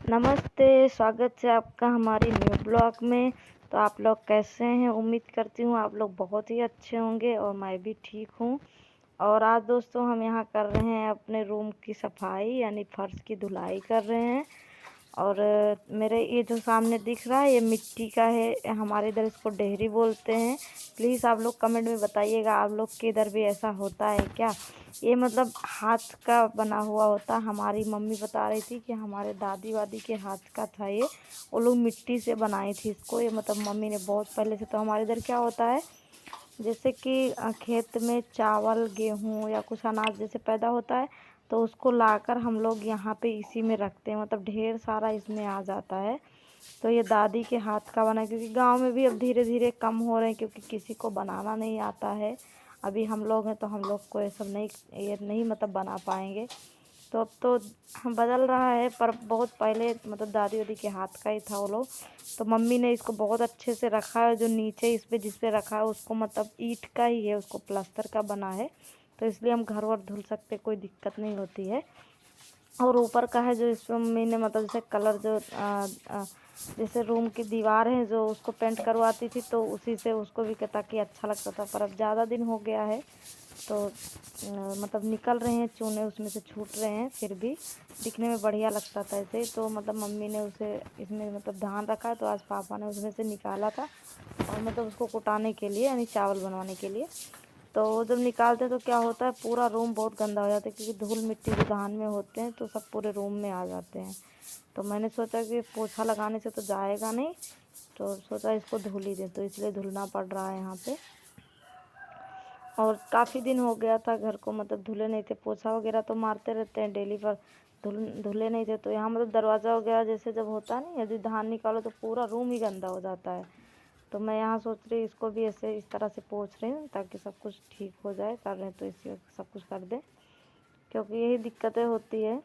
नमस्ते, स्वागत है आपका हमारी न्यू ब्लॉग में। तो आप लोग कैसे हैं? उम्मीद करती हूँ आप लोग बहुत ही अच्छे होंगे और मैं भी ठीक हूँ। और आज दोस्तों हम यहाँ कर रहे हैं अपने रूम की सफाई, यानी फर्श की धुलाई कर रहे हैं। और मेरे ये जो सामने दिख रहा है ये मिट्टी का है, हमारे इधर इसको डेहरी बोलते हैं। प्लीज़ आप लोग कमेंट में बताइएगा आप लोग के इधर भी ऐसा होता है क्या? ये मतलब हाथ का बना हुआ होता। हमारी मम्मी बता रही थी कि हमारे दादी वादी के हाथ का था ये, वो लोग मिट्टी से बनाई थी इसको। ये मतलब मम्मी ने बहुत पहले से। तो हमारे इधर क्या होता है, जैसे कि खेत में चावल गेहूँ या कुछ अनाज जैसे पैदा होता है तो उसको लाकर हम लोग यहाँ पे इसी में रखते हैं, मतलब ढेर सारा इसमें आ जाता है। तो ये दादी के हाथ का बना है, क्योंकि गांव में भी अब धीरे धीरे कम हो रहे हैं, क्योंकि किसी को बनाना नहीं आता है। अभी हम लोग हैं तो हम लोग को ये नहीं मतलब बना पाएंगे। तो अब तो बदल रहा है, पर बहुत पहले मतलब दादी वादी के हाथ का ही था वो लोग। तो मम्मी ने इसको बहुत अच्छे से रखा है। जो नीचे इस पे जिस पे रखा है उसको मतलब ईंट का ही है, उसको प्लास्टर का बना है, तो इसलिए हम घर वर धुल सकते, कोई दिक्कत नहीं होती है। और ऊपर का है जो इसमें मम्मी ने मतलब जैसे कलर जो जैसे रूम की दीवार है जो उसको पेंट करवाती थी, तो उसी से उसको भी कहता कि अच्छा लगता था। पर अब ज़्यादा दिन हो गया है तो मतलब निकल रहे हैं चूने, उसमें से छूट रहे हैं, फिर भी दिखने में बढ़िया लगता था ऐसे। तो मतलब मम्मी ने उसे इसमें मतलब ध्यान रखा है, तो आज पापा ने उसमें से निकाला था, और मतलब उसको कुटाने के लिए यानी चावल बनवाने के लिए। तो वो जब निकालते हैं तो क्या होता है, पूरा रूम बहुत गंदा हो जाता है, क्योंकि धूल मिट्टी जो धान में होते हैं तो सब पूरे रूम में आ जाते हैं। तो मैंने सोचा कि पोछा लगाने से तो जाएगा नहीं, तो सोचा इसको धुल ही दें, तो इसलिए धुलना पड़ रहा है यहाँ पे। और काफ़ी दिन हो गया था घर को मतलब धुले नहीं थे, पोछा वगैरह तो मारते रहते हैं डेली, पर धुले नहीं थे। तो यहाँ मतलब दरवाज़ा वगैरह जैसे जब होता है ना, यदि धान निकालो तो पूरा रूम ही गंदा हो जाता है। तो मैं यहाँ सोच रही इसको भी ऐसे इस तरह से पोंछ रही हूँ ताकि सब कुछ ठीक हो जाए। कर रहे हैं तो इसी वक्त सब कुछ कर दें, क्योंकि यही दिक्कतें होती है।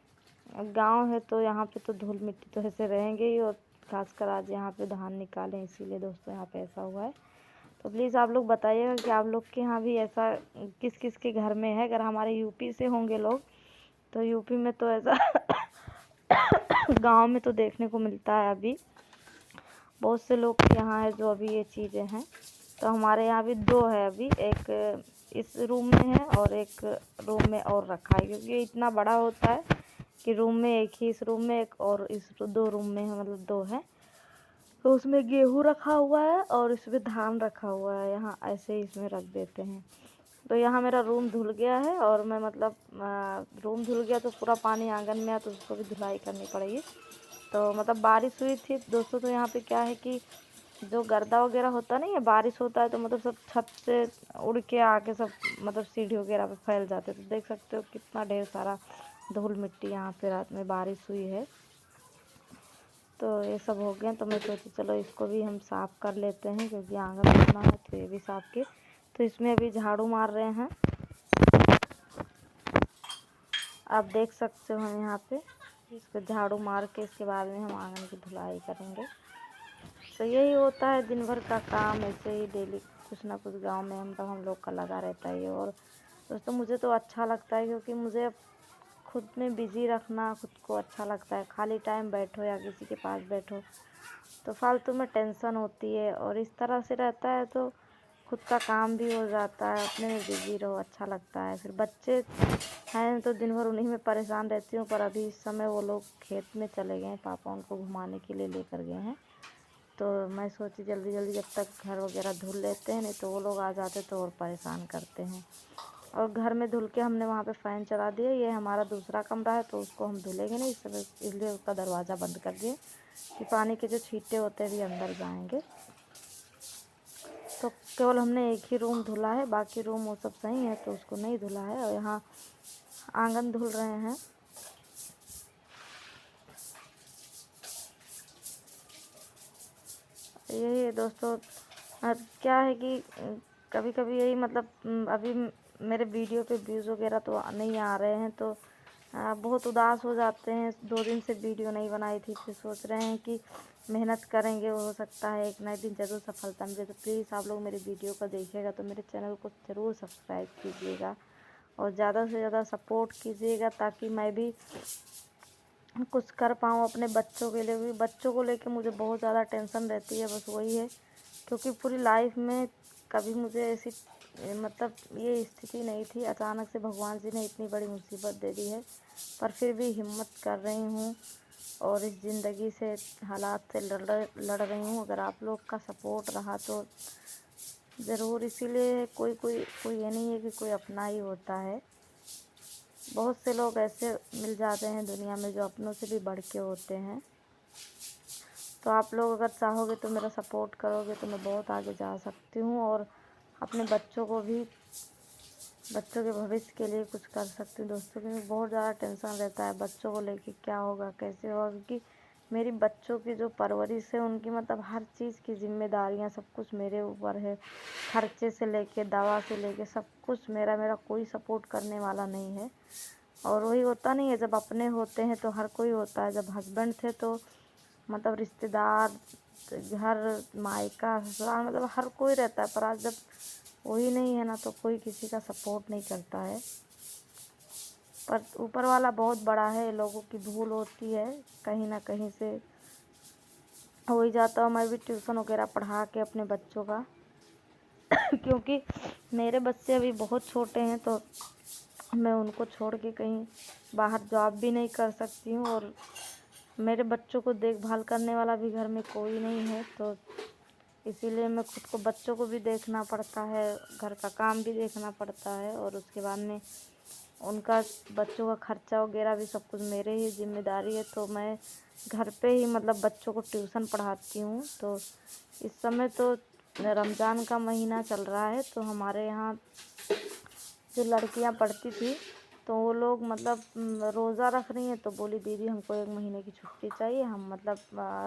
अब गाँव है तो यहाँ पे तो धूल मिट्टी तो ऐसे रहेंगे ही, और खासकर आज यहाँ पे धान निकालें इसीलिए दोस्तों यहाँ पे ऐसा हुआ है। तो प्लीज़ आप लोग बताइएगा कि आप लोग के यहाँ भी ऐसा किस किस के घर में है। अगर हमारे यूपी से होंगे लोग तो यूपी में तो ऐसा गांव में तो देखने को मिलता है। अभी बहुत से लोग के यहाँ है जो अभी ये चीज़ें हैं। तो हमारे यहाँ भी दो है अभी, एक इस रूम में है और एक रूम में और रखा है, क्योंकि ये इतना बड़ा होता है कि रूम में एक ही, इस रूम में एक और इस दो रूम में है, मतलब दो है। तो उसमें गेहूँ रखा हुआ है और इसमें धान रखा हुआ है, यहाँ ऐसे ही इसमें रख देते हैं। तो यहाँ मेरा रूम धुल गया है, और मैं मतलब रूम धुल गया तो पूरा पानी आंगन में आया, तो उसको भी धुलाई करनी पड़ेगी। तो मतलब बारिश हुई थी दोस्तों, तो यहाँ पे क्या है कि जो गर्दा वगैरह होता नहीं है, बारिश होता है तो मतलब सब छत से उड़ के आके सब मतलब सीढ़ी वगैरह पे फैल जाते। तो देख सकते हो कितना ढेर सारा धूल मिट्टी यहाँ पे रात में बारिश हुई है। तो ये सब हो गया, तो मैं सोची चलो इसको भी हम साफ़ कर लेते हैं, क्योंकि आंगन धोना है तो ये भी साफ़ किए। तो इसमें अभी झाड़ू मार रहे हैं, आप देख सकते हो यहाँ पे। इसको झाड़ू मार के इसके बाद में हम आंगन की धुलाई करेंगे। तो यही होता है दिन भर का काम, ऐसे ही डेली कुछ ना कुछ गांव में हम लोग का लगा रहता है। और दोस्तों मुझे तो अच्छा लगता है, क्योंकि मुझे खुद में बिज़ी रखना खुद को अच्छा लगता है। खाली टाइम बैठो या किसी के पास बैठो तो फालतू में टेंशन होती है, और इस तरह से रहता है तो खुद का काम भी हो जाता है, अपने में बिज़ी रहो, अच्छा लगता है। फिर बच्चे हैं तो दिन भर उन्हीं में परेशान रहती हूँ, पर अभी इस समय वो लोग खेत में चले गए हैं, पापा उनको घुमाने के लिए लेकर गए हैं। तो मैं सोची जल्दी जल्दी जब तक घर वगैरह धुल लेते हैं, नहीं तो वो लोग आ जाते तो और परेशान करते हैं। और घर में धुल के हमने वहाँ पे फ़ैन चला दिया। ये हमारा दूसरा कमरा है तो उसको हम धुलेंगे नहीं, इसलिए उसका दरवाज़ा बंद कर दिए कि पानी के जो छींटे होते हैं भी अंदर जाएंगे। तो केवल हमने एक ही रूम धुला है, बाकी रूम वो सब सही है तो उसको नहीं धुला है। और यहाँ आंगन धुल रहे हैं। यही है दोस्तों। क्या है कि कभी कभी यही मतलब अभी मेरे वीडियो पे व्यूज़ वगैरह तो नहीं आ रहे हैं, तो बहुत उदास हो जाते हैं। 2 दिन से वीडियो नहीं बनाई थी, फिर सोच रहे हैं कि मेहनत करेंगे, हो सकता है एक नए दिन ज़रूर सफलता मिले। तो प्लीज़ आप लोग मेरे वीडियो को देखिएगा तो मेरे चैनल को ज़रूर सब्सक्राइब कीजिएगा और ज़्यादा से ज़्यादा सपोर्ट कीजिएगा, ताकि मैं भी कुछ कर पाऊँ अपने बच्चों के लिए भी। बच्चों को लेके मुझे बहुत ज़्यादा टेंशन रहती है, बस वही है, क्योंकि पूरी लाइफ में कभी मुझे ऐसी मतलब ये स्थिति नहीं थी। अचानक से भगवान जी ने इतनी बड़ी मुसीबत दे दी है, पर फिर भी हिम्मत कर रही हूँ और इस ज़िंदगी से, हालात से लड़ रही हूँ। अगर आप लोग का सपोर्ट रहा तो ज़रूर, इसीलिए कोई कोई कोई ये नहीं है कि कोई अपना ही होता है। बहुत से लोग ऐसे मिल जाते हैं दुनिया में जो अपनों से भी बढ़ के होते हैं। तो आप लोग अगर चाहोगे तो मेरा सपोर्ट करोगे तो मैं बहुत आगे जा सकती हूँ और अपने बच्चों को भी, बच्चों के भविष्य के लिए कुछ कर सकती हूँ दोस्तों। क्योंकि बहुत ज़्यादा टेंशन रहता है बच्चों को लेके, क्या होगा कैसे होगा, क्योंकि मेरी बच्चों की जो परवरिश है, उनकी मतलब हर चीज़ की जिम्मेदारियाँ सब कुछ मेरे ऊपर है। खर्चे से लेके दवा से लेके सब कुछ मेरा कोई सपोर्ट करने वाला नहीं है। और वही होता नहीं है, जब अपने होते हैं तो हर कोई होता है। जब हस्बैंड थे तो मतलब रिश्तेदार, घर, मायका, ससुराल, मतलब हर कोई रहता है। पर आज जब वही नहीं है ना, तो कोई किसी का सपोर्ट नहीं करता है। पर ऊपर वाला बहुत बड़ा है, लोगों की भूल होती है, कहीं ना कहीं से हो ही जाता हूँ। मैं भी ट्यूशन वगैरह पढ़ा के अपने बच्चों का क्योंकि मेरे बच्चे अभी बहुत छोटे हैं, तो मैं उनको छोड़ के कहीं बाहर जॉब भी नहीं कर सकती हूँ और मेरे बच्चों को देखभाल करने वाला भी घर में कोई नहीं है। तो इसीलिए मैं खुद को, बच्चों को भी देखना पड़ता है, घर का काम भी देखना पड़ता है और उसके बाद में उनका, बच्चों का खर्चा वगैरह भी सब कुछ मेरे ही जिम्मेदारी है। तो मैं घर पे ही मतलब बच्चों को ट्यूशन पढ़ाती हूँ। तो इस समय तो रमज़ान का महीना चल रहा है, तो हमारे यहाँ जो लड़कियाँ पढ़ती थी तो वो लोग मतलब रोज़ा रख रही हैं। तो बोली दीदी हमको 1 महीने की छुट्टी चाहिए, हम मतलब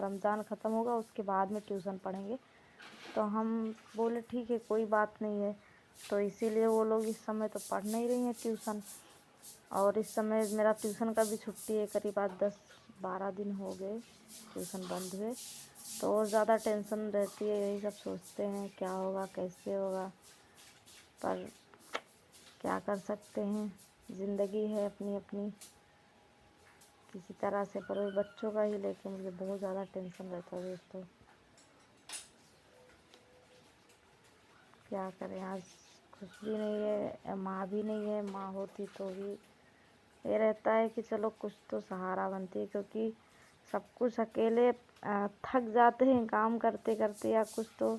रमज़ान ख़त्म होगा उसके बाद में ट्यूशन पढ़ेंगे। तो हम बोले ठीक है, कोई बात नहीं है। तो इसीलिए वो लोग इस समय तो पढ़ नहीं रही हैं ट्यूशन। और इस समय मेरा ट्यूशन का भी छुट्टी है, करीब आज 10-12 दिन हो गए ट्यूशन बंद हुए। तो और ज़्यादा टेंशन रहती है, यही सब सोचते हैं क्या होगा कैसे होगा, पर क्या कर सकते हैं, ज़िंदगी है अपनी अपनी, किसी तरह से। पर वही बच्चों का ही लेके मुझे बहुत ज़्यादा टेंशन रहता है दोस्तों, क्या करें। आज कुछ भी नहीं है, माँ भी नहीं है, माँ होती तो भी ये रहता है कि चलो कुछ तो सहारा बनती है, क्योंकि सब कुछ अकेले थक जाते हैं काम करते करते, या कुछ तो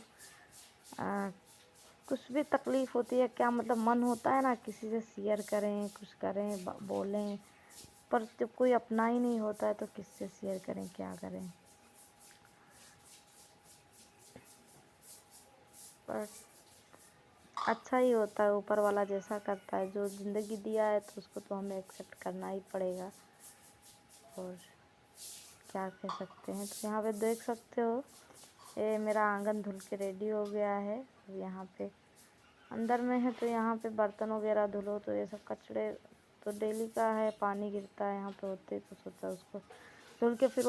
कुछ भी तकलीफ़ होती है, क्या मतलब मन होता है ना किसी से शेयर करें, कुछ करें, बोलें, पर जब कोई अपना ही नहीं होता है तो किससे शेयर करें, क्या करें। पर अच्छा ही होता है, ऊपर वाला जैसा करता है, जो ज़िंदगी दिया है तो उसको तो हमें एक्सेप्ट करना ही पड़ेगा। और क्या कह सकते हैं। तो यहाँ पे देख सकते हो, ये मेरा आंगन धुल के रेडी हो गया है। अब यहाँ पे अंदर में है तो यहाँ पे बर्तन वगैरह धुलो, तो ये सब कचड़े तो डेली का है, पानी गिरता है यहाँ पे होते, तो सोचा उसको धुल के फिर